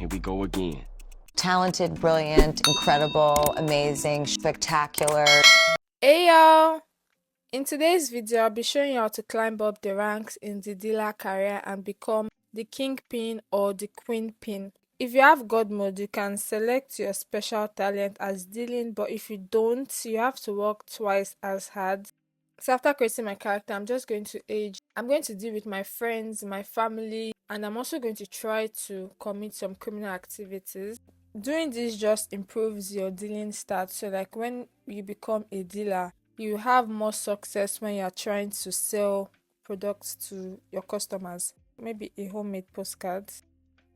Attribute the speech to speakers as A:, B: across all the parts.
A: Here we go again.
B: Talented, brilliant, incredible, amazing, spectacular.
C: Hey y'all! In today's video, I'll be showing you how to climb up the ranks in the dealer career and become the kingpin or the queenpin. If you have God mode, you can select your special talent as dealing, but if you don't, you have to work twice as hard. So after creating my character, I'm just going to age. I'm going to deal with my friends, my family, and I'm also going to try to commit some criminal activities. Doing this just improves your dealing stats. So like when you become a dealer, you have more success when you're trying to sell products to your customers. Maybe a homemade postcard.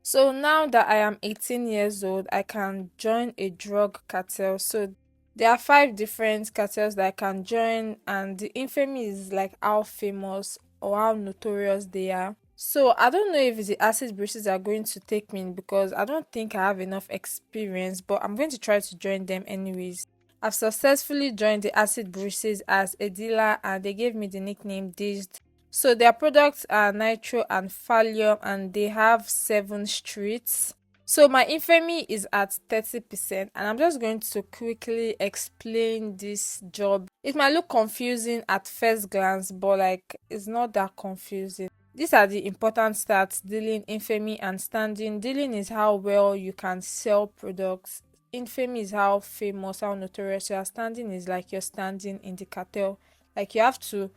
C: So now that I am 18 years old, I can join a drug cartel. So there are 5 different cartels that I can join, and the infamy is like how famous or how notorious they are. So I don't know if the acid breaches are going to take me in because I don't think I have enough experience, but I'm going to try to join them anyways. I've successfully joined the acid breaches as a dealer and they gave me the nickname Dazed. So their products are nitro and thallium and they have 7 streets. So my infamy is at 30% and I'm just going to quickly explain this job. It might look confusing at first glance, but like it's not that confusing. These are the important stats: dealing, infamy, and standing. Dealing is how well you can sell products. Infamy is how famous, how notorious you are. Standing is like you're standing in the cartel. Like you have to,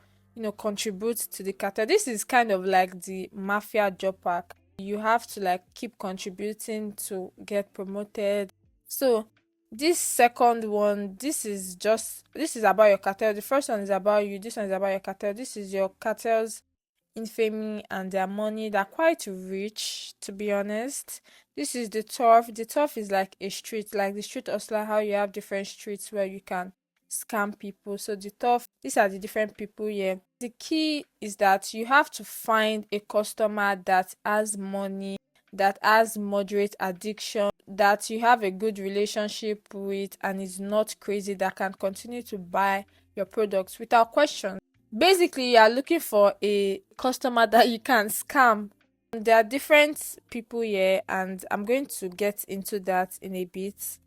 C: contribute to the cartel. This is kind of like the mafia job pack. You have to like keep contributing to get promoted. So this second one, this is about your cartel. The first one is about you. This one is about your cartel. This is your cartel's infamy and their money. They're quite rich, to be honest. This is the turf. The turf is like a street, like the street hustler, how you have different streets where you can scam people. So the turf, these are the different people here. The key is that you have to find a customer that has money, that has moderate addiction, that you have a good relationship with and is not crazy, that can continue to buy your products without question. Basically, you are looking for a customer that you can scam. There are different people here, and I'm going to get into that in a bit.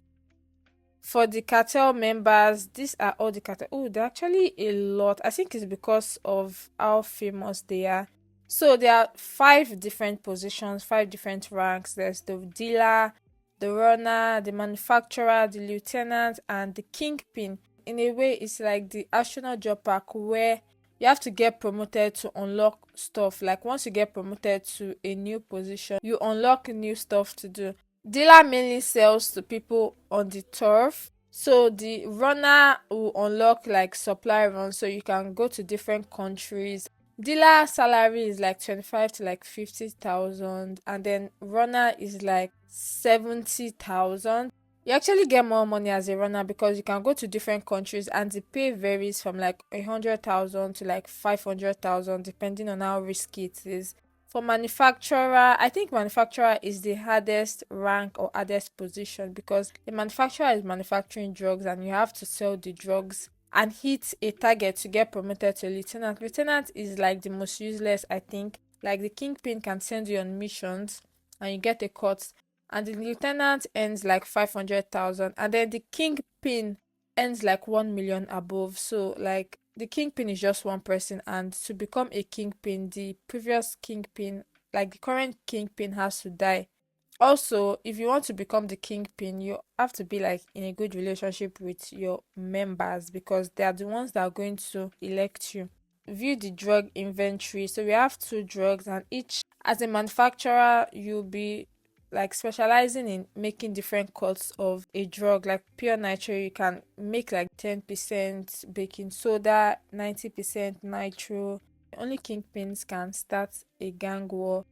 C: For the cartel members, these are all the cartel. Oh, they're actually a lot. I think it's because of how famous they are. So there are 5 different positions, 5 different ranks. There's the dealer, the runner, the manufacturer, the lieutenant, and the kingpin. In a way, it's like the astronaut job pack where you have to get promoted to unlock stuff. Like once you get promoted to a new position, you unlock new stuff to do. Dealer mainly sells to people on the turf. So the runner will unlock like supply runs, so you can go to different countries. Dealer salary is like 25 to like 50,000, and then runner is like 70,000. You actually get more money as a runner because you can go to different countries and the pay varies from like 100,000 to like 500,000 depending on how risky it is. For manufacturer, I think manufacturer is the hardest rank or hardest position because the manufacturer is manufacturing drugs and you have to sell the drugs and hit a target to get promoted to lieutenant. Lieutenant is like the most useless, I think. Like the kingpin can send you on missions and you get a cut, and the lieutenant earns like 500,000, and then the kingpin earns like 1 million above. So like the kingpin is just one person, and to become a kingpin, the previous kingpin, like the current kingpin, has to die. Also, if you want to become the kingpin, you have to be like in a good relationship with your members because they are the ones that are going to elect you. View the drug inventory. So we have 2 drugs, and each, as a manufacturer, you'll be like specializing in making different cuts of a drug. Like pure nitro, you can make like 10% baking soda, 90% nitro. Only kingpins can start a gang war.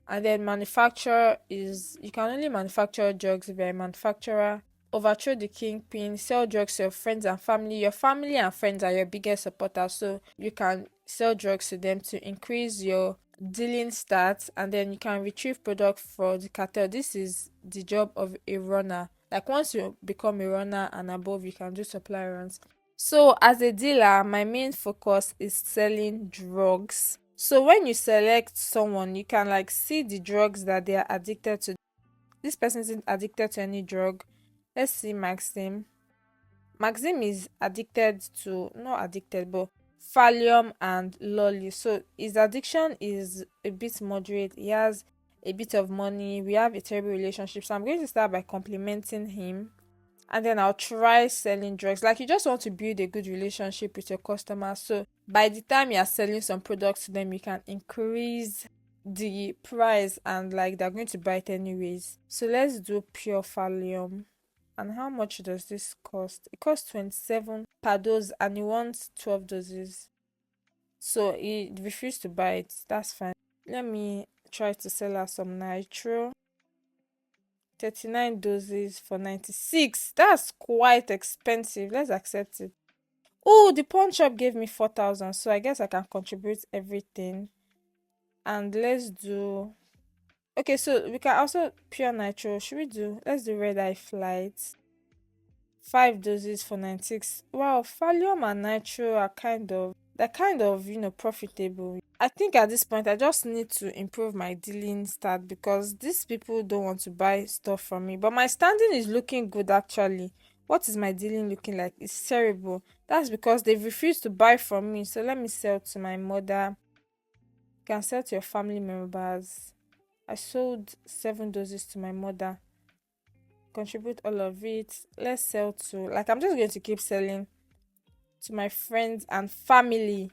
C: And then manufacturer is, you can only manufacture drugs if you're a manufacturer. Overthrow the kingpin, sell drugs to your friends and family. Your family and friends are your biggest supporters, so you can sell drugs to them to increase your dealing stats, and then you can retrieve product for the cartel. This is the job of a runner. Like once you become a runner and above, you can do supply runs. So as a dealer, my main focus is selling drugs. So when you select someone, you can like see the drugs that they are addicted to. This person isn't addicted to any drug. Let's see Maxim. Maxim is addicted to, not addicted, but Valium and Lolly. So his addiction is a bit moderate. He has a bit of money. We have a terrible relationship. So I'm going to start by complimenting him. And then I'll try selling drugs. Like, you just want to build a good relationship with your customers. So by the time you're selling some products to them, you can increase the price and like they're going to buy it anyways. So let's do pure Valium. And how much does this cost? It costs 27 per dose and he wants 12 doses. So he refused to buy it. That's fine. Let me try to sell her some nitro. 39 doses for 96. That's quite expensive. Let's accept it. Oh, the pawn shop gave me 4,000. So I guess I can contribute everything. And let's do... Okay, so we can also pure nitro. Should we do... Let's do red eye flight. 5 doses for 96. Wow, Valium and Nitro are kind of, profitable. I think at this point I just need to improve my dealing stat because these people don't want to buy stuff from me. But my standing is looking good actually. What is my dealing looking like? It's terrible. That's because they've refused to buy from me. So let me sell to my mother. You can sell to your family members. I sold 7 doses to my mother. Contribute all of it. Let's sell to, like, I'm just going to keep selling to my friends and family.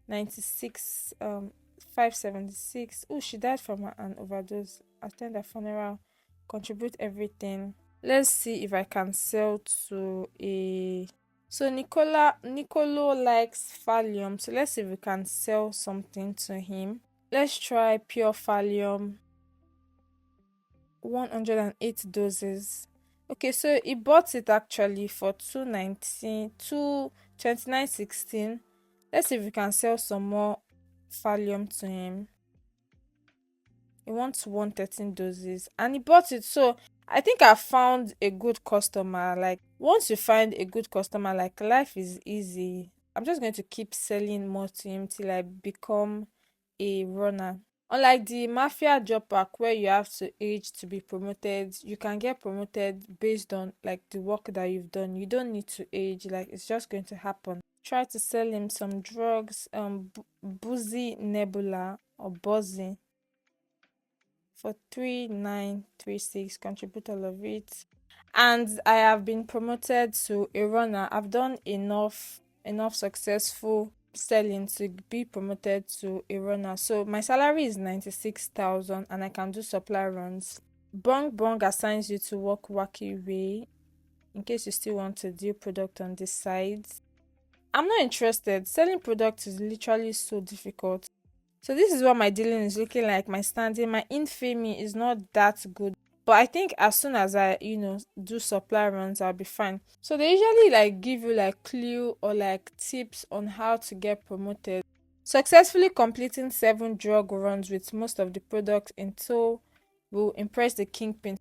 C: 96 576. Oh, she died from an overdose. Attend a funeral. Contribute everything. Let's see if I can sell to a... So Nicolo likes Valium, so let's see if we can sell something to him. Let's try pure Valium. 108 doses. Okay, so he bought it actually for 219, 229.16. Let's see if we can sell some more Valium to him. He wants 113 doses and he bought it. So I think I found a good customer. Like, once you find a good customer, like, life is easy. I'm just going to keep selling more to him till I become a runner. Unlike the mafia job pack where you have to age to be promoted, you can get promoted based on like the work that you've done. You don't need to age, like it's just going to happen. Try to sell him some drugs, Boozy Nebula or Buzzy for 3936. Contribute all of it. And I have been promoted to a runner. I've done enough successful selling to be promoted to a runner. So my salary is 96,000 and I can do supply runs. Bong Bong assigns you to work wacky way in case you still want to do product on this side. I'm not interested. Selling products is literally so difficult. So this is what my dealing is looking like. My standing, my infamy is not that good. But I think as soon as I, do supply runs, I'll be fine. So they usually like give you like clue or like tips on how to get promoted. Successfully completing 7 drug runs with most of the products in tow will impress the kingpin.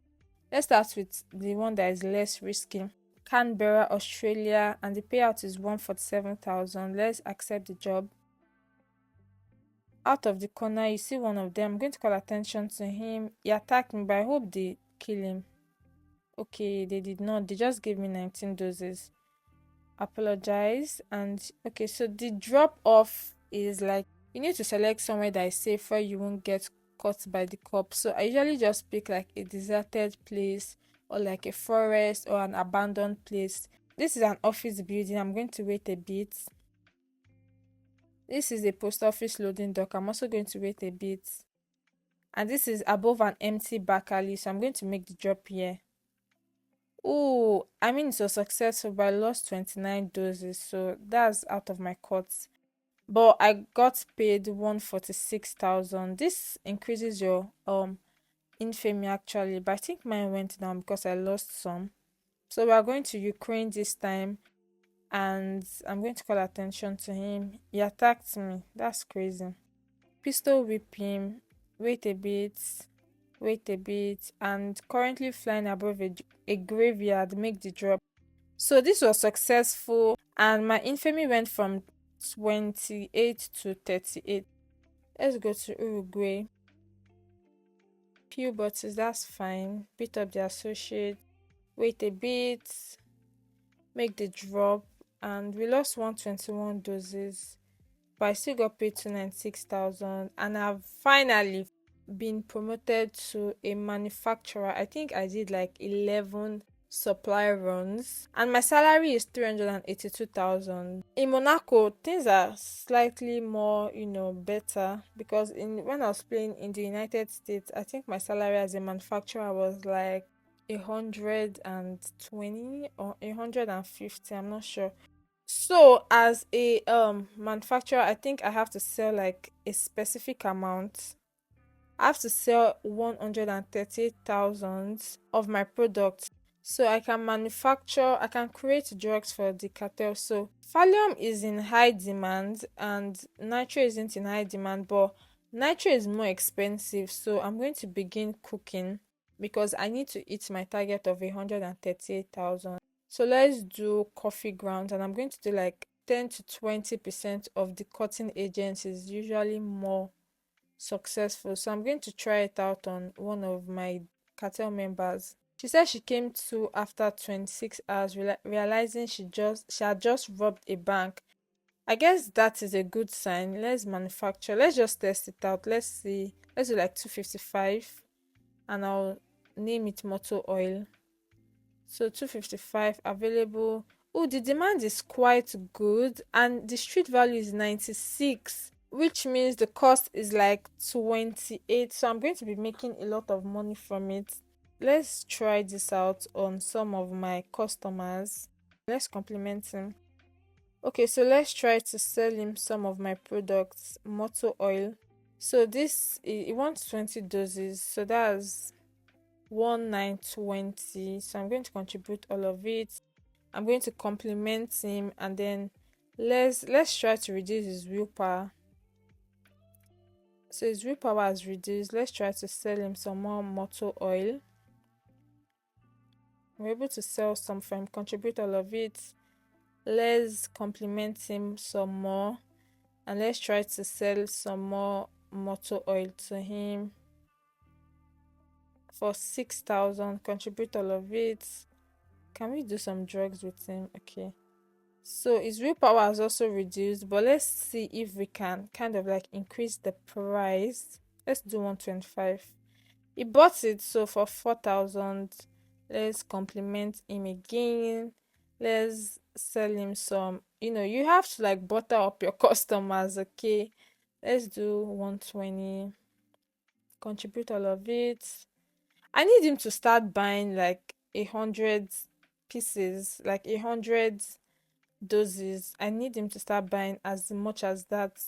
C: Let's start with the one that is less risky. Canberra, Australia, and the payout is 147,000. Let's accept the job. Out of the corner, you see one of them. I'm going to call attention to him. He attacked me, but I hope they kill him. Okay, they did not. They just gave me 19 doses. Apologize. And okay, so the drop off is like you need to select somewhere that is safe where you won't get caught by the cops. So I usually just pick like a deserted place or like a forest or an abandoned place. This is an office building. I'm going to wait a bit. This is a post office loading dock. I'm also going to wait a bit. And this is above an empty back alley. So I'm going to make the drop here. Oh, I mean, it was successful, but I lost 29 doses. So that's out of my cuts. But I got paid 146,000. This increases your infamy actually. But I think mine went down because I lost some. So we are going to Ukraine this time. And I'm going to call attention to him. He attacked me. That's crazy. Pistol whip him. Wait a bit. And currently flying above a graveyard. Make the drop. So this was successful. And my infamy went from 28 to 38. Let's go to Uruguay. few bottles, that's fine. Beat up the associate, wait a bit, make the drop, and we lost 121 doses, but I still got paid 296,000, and I've finally been promoted to a manufacturer. I think I did like 11 supply runs, and my salary is 382,000. In Monaco, things are slightly more, better, because in when I was playing in the United States, I think my salary as a manufacturer was like 120 or 150, I'm not sure. So as a manufacturer, I think I have to sell like a specific amount. I have to sell 138,000 of my product. So I can create drugs for the cartel. So Valium is in high demand and Nitro isn't in high demand, but Nitro is more expensive. So I'm going to begin cooking because I need to hit my target of 138,000. So let's do coffee grounds, and I'm going to do like 10 to 20% of the cutting agents is usually more successful. So I'm going to try it out on one of my cartel members. She said she came to after 26 hours, realizing she had just robbed a bank. I guess that is a good sign. Let's manufacture. Let's just test it out. Let's see. Let's do like 255, and I'll name it motor oil. So 255 available. Oh, the demand is quite good, and the street value is 96, which means the cost is like 28. So I'm going to be making a lot of money from it. Let's try this out on some of my customers. Let's compliment him. Okay, so let's try to sell him some of my products. Motor oil. So this, he wants 20 doses, so that's 1920. So I'm going to contribute all of it. I'm going to compliment him, and then let's try to reduce his willpower. So his willpower has reduced. Let's try to sell him some more motor oil. We're able to sell some for him, contribute all of it. Let's compliment him some more, and let's try to sell some more motor oil to him for 6,000. Contribute all of it. Can we do some drugs with him? Okay. So his willpower has also reduced, but let's see if we can kind of like increase the price. Let's do 125. He bought it, so for 4,000. Let's compliment him again. Let's sell him some. You have to like butter up your customers, okay? Let's do 120. Contribute all of it. I need him to start buying like 100 pieces, like 100 doses. I need him to start buying as much as that.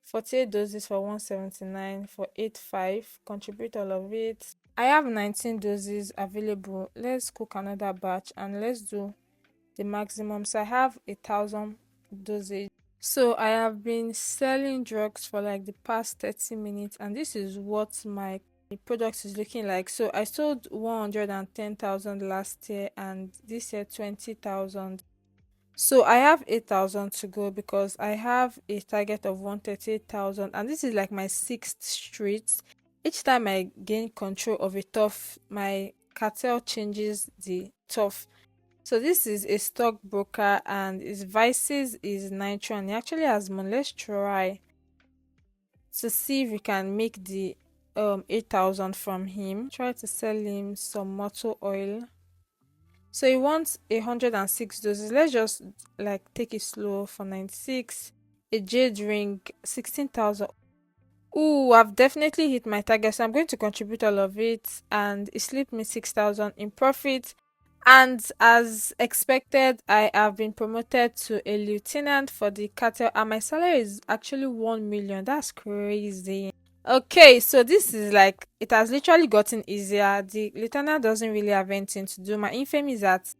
C: 48 doses for 179 for 85. Contribute all of it. I have 19 doses available. Let's cook another batch and let's do the maximum. So I have 1,000 doses. So I have been selling drugs for like the past 30 minutes, and this is what my product is looking like. So I sold 110,000 last year, and this year 20,000. So I have 8,000 to go because I have a target of 138,000, and this is like my sixth street. Each time I gain control of a tough, my cartel changes the tough. So this is a stockbroker, and his vices is Nitro, and he actually has money. Let's try to see if we can make the 8,000 from him. Try to sell him some motor oil. So he wants 106 doses. Let's just like take it slow for 96. A jade ring, 16,000. Ooh, I've definitely hit my target, so I'm going to contribute all of it, and it slipped me 6,000 in profit. And as expected, I have been promoted to a lieutenant for the cartel, and my salary is actually 1 million. That's crazy. Okay, so this is like, it has literally gotten easier. The lieutenant doesn't really have anything to do. My infamy is at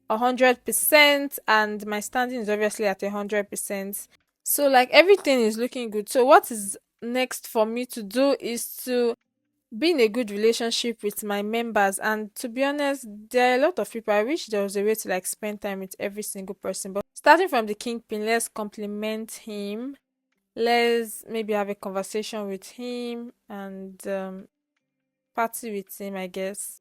C: 100%, and my standing is obviously at 100%. So like everything is looking good. So what is next for me to do is to be in a good relationship with my members, and to be honest, there are a lot of people. I wish there was a way to like spend time with every single person, but starting from the kingpin, let's compliment him. Let's maybe have a conversation with him, and party with him, I guess.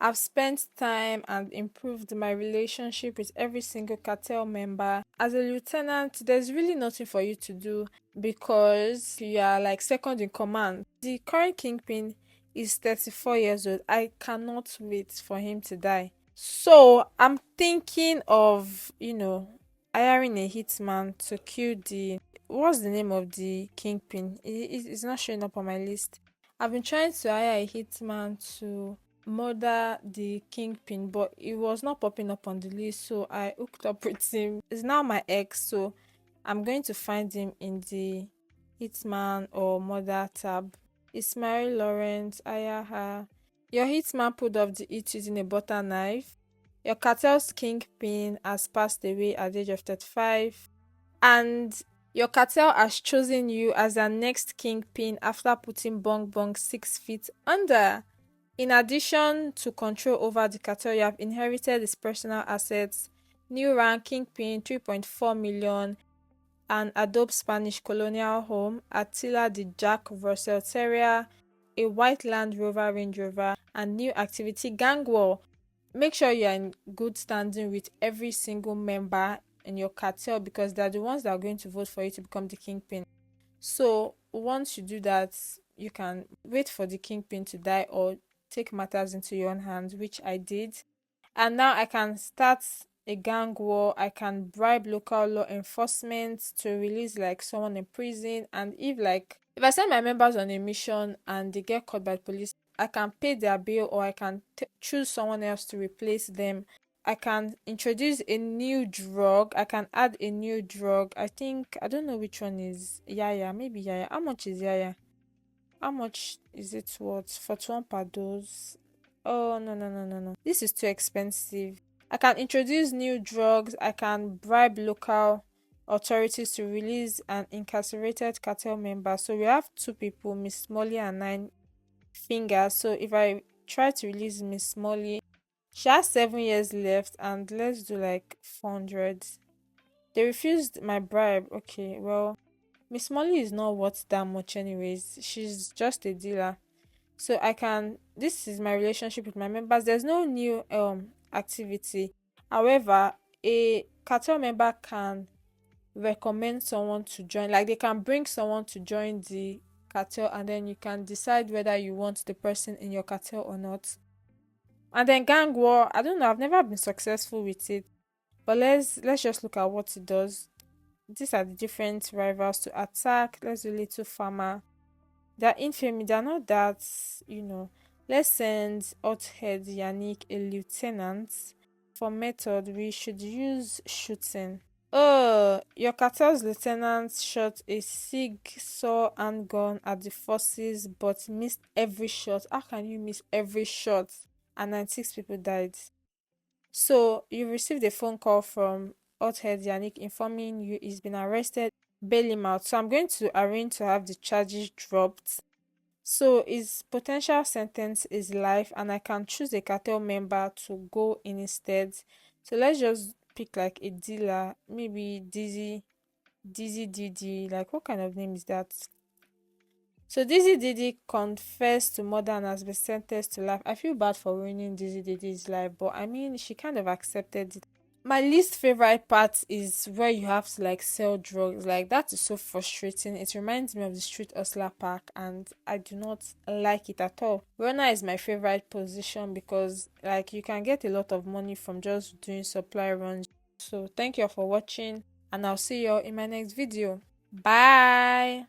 C: I've spent time and improved my relationship with every single cartel member. As a lieutenant, there's really nothing for you to do because you are like second in command. The current kingpin is 34 years old. I cannot wait for him to die. So I'm thinking of, hiring a hitman to kill the what's the name of the kingpin? It's not showing up on my list. I've been trying to hire a hitman to murder the kingpin, but it was not popping up on the list, so I hooked up with him. He's now my ex, so I'm going to find him in the hitman or murder tab. Ismail Lawrence, Ayaha. Your hitman pulled off the hit using a butter knife. Your cartel's kingpin has passed away at the age of 35. And your cartel has chosen you as their next kingpin after putting Bong Bong 6 feet under. In addition to control over the cartel, you have inherited his personal assets, new rank kingpin 3.4 million, an Adobe Spanish colonial home, Attila the Jack Russell Terrier, a white Land Rover Range Rover, and new activity gang war. Make sure you are in good standing with every single member in your cartel because they're the ones that are going to vote for you to become the kingpin. So once you do that, you can wait for the kingpin to die or take matters into your own hands, which I did. And now I can start a gang war. I can bribe local law enforcement to release like someone in prison. And if I send my members on a mission and they get caught by the police, I can pay their bill or I can choose someone else to replace them. I can introduce a new drug. I can add a new drug. I don't know which one is Yaya. Maybe Yaya. How much is Yaya? How much is it worth? 41 per dose. Oh, no, no, no, no, no. This is too expensive. I can introduce new drugs. I can bribe local authorities to release an incarcerated cartel member. So we have two people, Miss Molly and Nine Fingers. So if I try to release Miss Molly, she has 7 years left, and let's do like 400. They refused my bribe. Okay, well, Miss Molly is not worth that much, anyways. She's just a dealer. So I can. This is my relationship with my members. There's no new activity. However, a cartel member can recommend someone to join. Like they can bring someone to join the cartel, and then you can decide whether you want the person in your cartel or not. And then gang war. I don't know. I've never been successful with it. But let's just look at what it does. These are the different rivals to attack. Let's do Little Farmer. They're infamy. They're not that, you know. Let's send Hothead Yannick a lieutenant. For method, we should use shooting. Oh, your cartel's lieutenant shot a sig saw handgun at the forces but missed every shot. How can you miss every shot? And 96 people died. So you received a phone call from Hothead Yannick informing you he's been arrested. Bail him out. So I'm going to arrange to have the charges dropped. So his potential sentence is life, and I can choose a cartel member to go in instead. So let's just pick like a dealer, maybe Dizzy Didi. Like what kind of name is that? So Dizzy Didi confessed to murder and has been sentenced to life. I feel bad for ruining Dizzy Didi's life, but I mean she kind of accepted it. My least favorite part is where you have to like sell drugs. Like that is so frustrating. It reminds me of the Street Hustler Park, and I do not like it at all. Runner is my favorite position because like you can get a lot of money from just doing supply runs. So thank you all for watching, and I'll see you all in my next video. Bye.